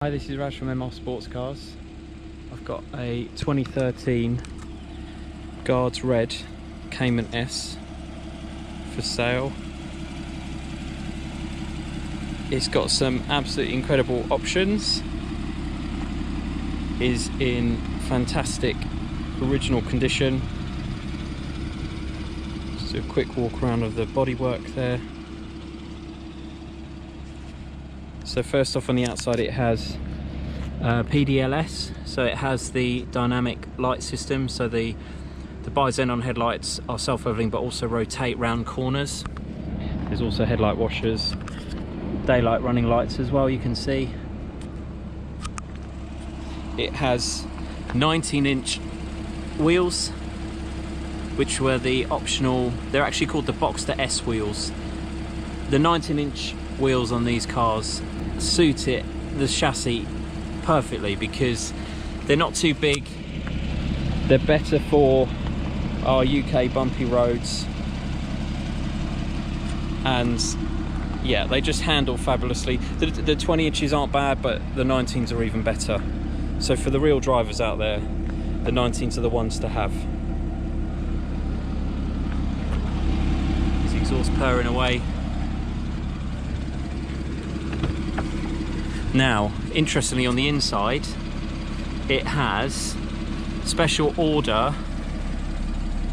Hi, this is Raj from Sportscars. I've got a 2013 Guards Red Cayman S for sale. It's got some absolutely incredible options. Is in fantastic original condition. Just do a quick walk around of the bodywork there. So first off, on the outside it has PDLS, so it has the dynamic light system, so the bi-xenon headlights are self-leveling but also rotate round corners. There's also headlight washers, daylight running lights as well, you can see. It has 19-inch wheels, which were the optional, they're actually called the Boxster S wheels. The 19-inch wheels on these cars suit the chassis perfectly because they're not too big. They're better for our UK bumpy roads, and yeah, they just handle fabulously. The 20 inches aren't bad, but the 19s are even better. So for the real drivers out there, the 19s are the ones to have. This exhaust purring away. Now, interestingly, on the inside, it has special order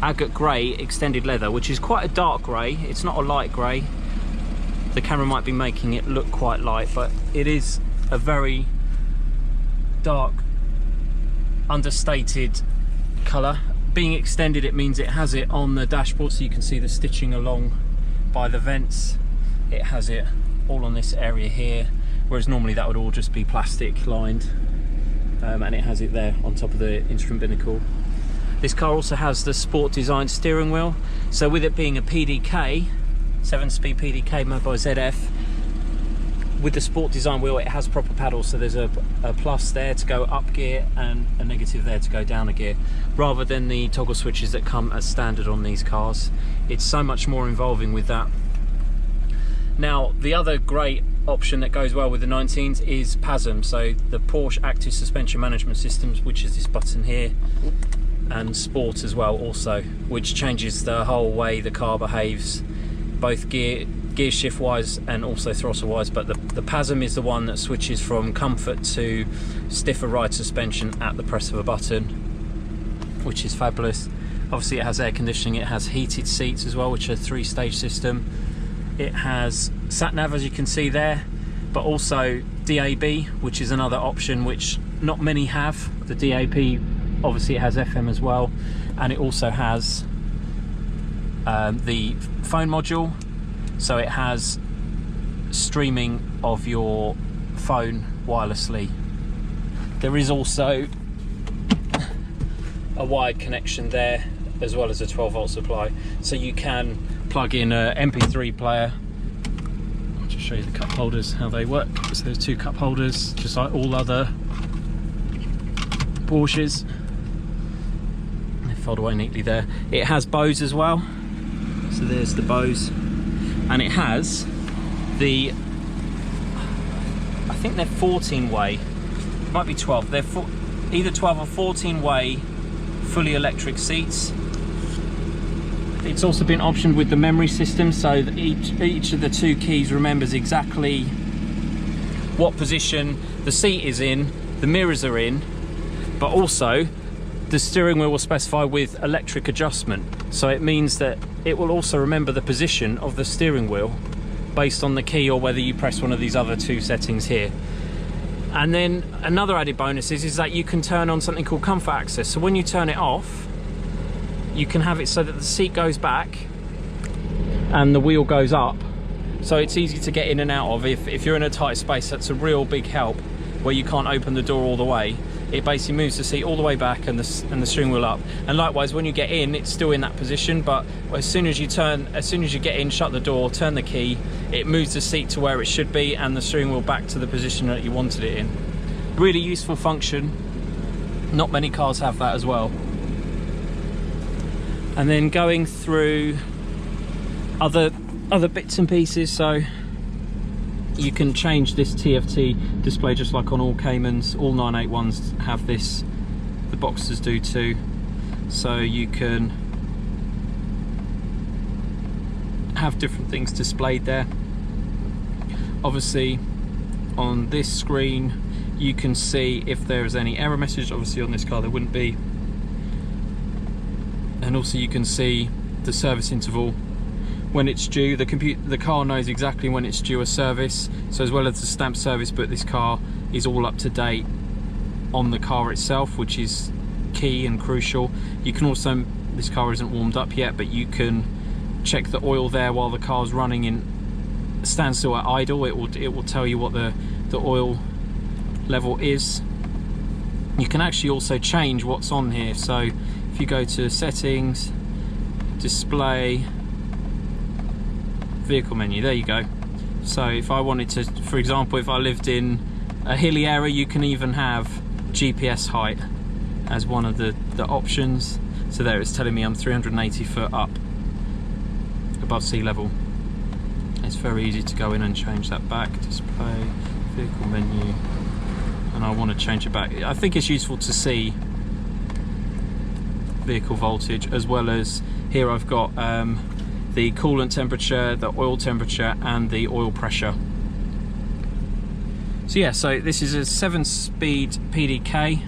Agate Grey extended leather, which is quite a dark grey. It's not a light grey. The camera might be making it look quite light, but it is a very dark, understated colour. Being extended, it means it has it on the dashboard, so you can see the stitching along by the vents. It has it all on this area here, whereas normally that would all just be plastic lined, and it has it there on top of the instrument binnacle. This car also has the sport design steering wheel, so with it being a PDK, 7-speed PDK made by ZF, with the sport design wheel it has proper paddles, so there's a plus there to go up gear and a negative there to go down a gear, rather than the toggle switches that come as standard on these cars. It's so much more involving with that. Now, the other great option that goes well with the 19s is PASM, so the Porsche Active Suspension Management Systems, which is this button here, and Sport as well also, which changes the whole way the car behaves, both gear shift wise and also throttle wise. But the PASM is the one that switches from comfort to stiffer ride suspension at the press of a button, which is fabulous. Obviously it has air conditioning, it has heated seats as well, which are a 3-stage system. It has sat-nav, as you can see there, but also DAB, which is another option which not many have. The DAB, obviously it has FM as well, and it also has the phone module, so it has streaming of your phone wirelessly. There is also a wired connection there, as well as a 12-volt supply, so you can plug in an MP3 player. I'll just show you the cup holders, how they work. So there's 2 cup holders, just like all other Porsches. They fold away neatly there. It has Bose as well, so there's the Bose, and it has the, I think they're 14-way, might be 12. They're either 12 or 14-way fully electric seats. It's also been optioned with the memory system, so that each of the 2 keys remembers exactly what position the seat is in, the mirrors are in, but also the steering wheel will specify with electric adjustment. So it means that it will also remember the position of the steering wheel based on the key, or whether you press one of these other 2 settings here. And then another added bonus is that you can turn on something called comfort access. So when you turn it off, you can have it so that the seat goes back and the wheel goes up, so it's easy to get in and out of. If you're in a tight space, that's a real big help, where you can't open the door all the way. It basically moves the seat all the way back and the steering wheel up. And likewise, when you get in, it's still in that position, but as soon as you get in, shut the door, turn the key, it moves the seat to where it should be and the steering wheel back to the position that you wanted it in. Really useful function. Not many cars have that as well. And then going through other bits and pieces, so You can change this TFT display just like on all Caymans. All 981s have this, the Boxers do too. So you can have different things displayed there. Obviously on this screen you can see if there is any error message. Obviously on this car there wouldn't be. And also you can see the service interval when it's due. The car knows exactly when it's due a service, so as well as the stamp service book, this car is all up to date on the car itself, which is key and crucial. You can also, this car isn't warmed up yet, but you can check the oil there while the car's running in standstill at idle. It will tell you what the oil level is. You can actually also change what's on here. So if you go to settings, display, vehicle menu, there you go. So if I wanted to, for example, if I lived in a hilly area, you can even have GPS height as one of the options. So there it's telling me I'm 380 foot up above sea level. It's very easy to go in and change that back. Display, vehicle menu, and I want to change it back. I think it's useful to see vehicle voltage, as well as here I've got the coolant temperature, the oil temperature, and the oil pressure. So yeah, so this is a 7-speed PDK.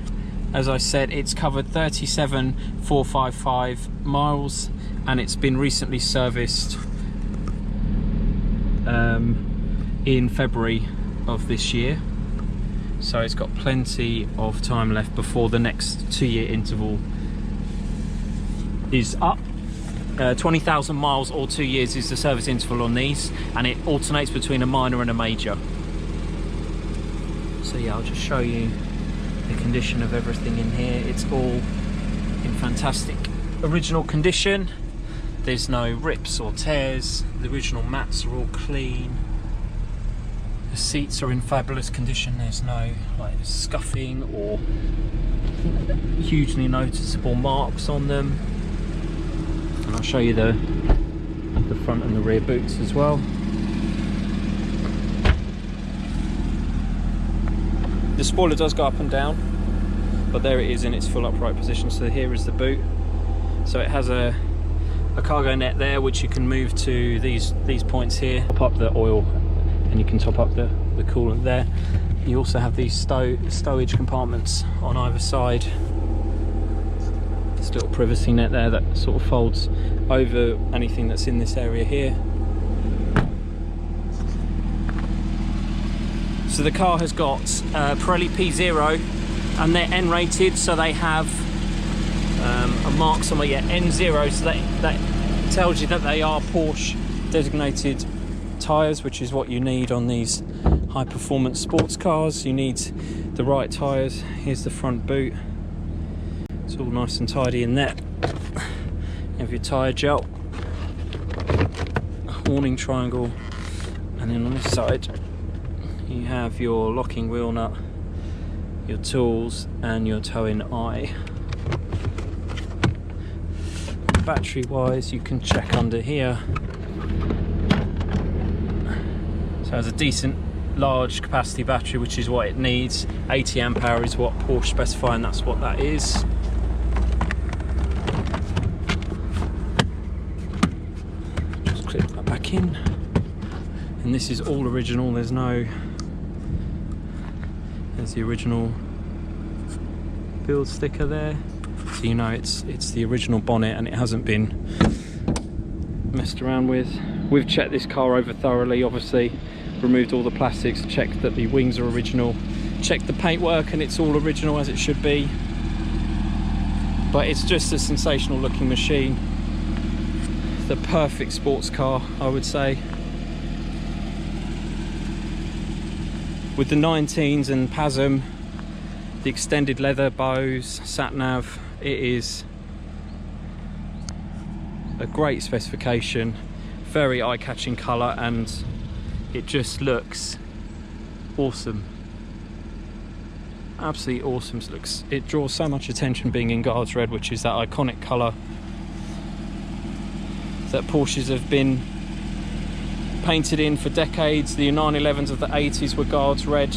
As I said, it's covered 37,455 miles, and it's been recently serviced in February of this year. So it's got plenty of time left before the next 2-year interval is up. 20,000 miles or 2 years is the service interval on these, and it alternates between a minor and a major. So yeah, I'll just show you the condition of everything in here. It's all in fantastic original condition. There's no rips or tears. The original mats are all clean. The seats are in fabulous condition. There's no like scuffing or hugely noticeable marks on them. And I'll show you the front and the rear boots as well. The spoiler does go up and down, but there it is in its full upright position. So here is the boot. So it has a cargo net there, which you can move to these points here. Top up the oil, and you can top up the coolant there. You also have these stowage compartments on either side. This little privacy net there that sort of folds over anything that's in this area here. So the car has got Pirelli P0, and they're N rated, so they have a mark somewhere, yeah, N0, so that tells you that they are Porsche designated tyres, which is what you need on these high performance sports cars. You need the right tyres. Here's the front boot. It's all nice and tidy in there. You have your tyre gel, warning triangle, and then on this side you have your locking wheel nut, your tools, and your towing eye. Battery wise, you can check under here. So it has a decent large capacity battery, which is what it needs. 80 amp hour is what Porsche specify, and that's what that is. Just clip that back in, and this is all original. There's the original build sticker there, so you know it's the original bonnet and it hasn't been messed around with. We've checked this car over thoroughly, obviously removed all the plastics, checked that the wings are original, checked the paintwork, and it's all original as it should be. But it's just a sensational looking machine. The perfect sports car, I would say. With the 19s and PASM, the extended leather bows, sat nav, it is a great specification, very eye-catching colour, and it just looks awesome. Absolutely awesome. It draws so much attention being in Guards Red, which is that iconic colour that Porsches have been painted in for decades. The 911s of the 80s were Guards red.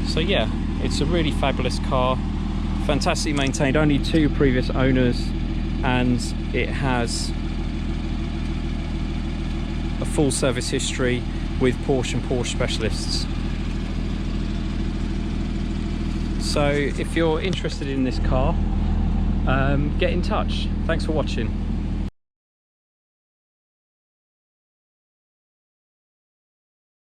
So yeah, it's a really fabulous car, fantastically maintained, only 2 previous owners, and it has a full service history with Porsche and Porsche specialists. So if you're interested in this car, get in touch. Thanks for watching.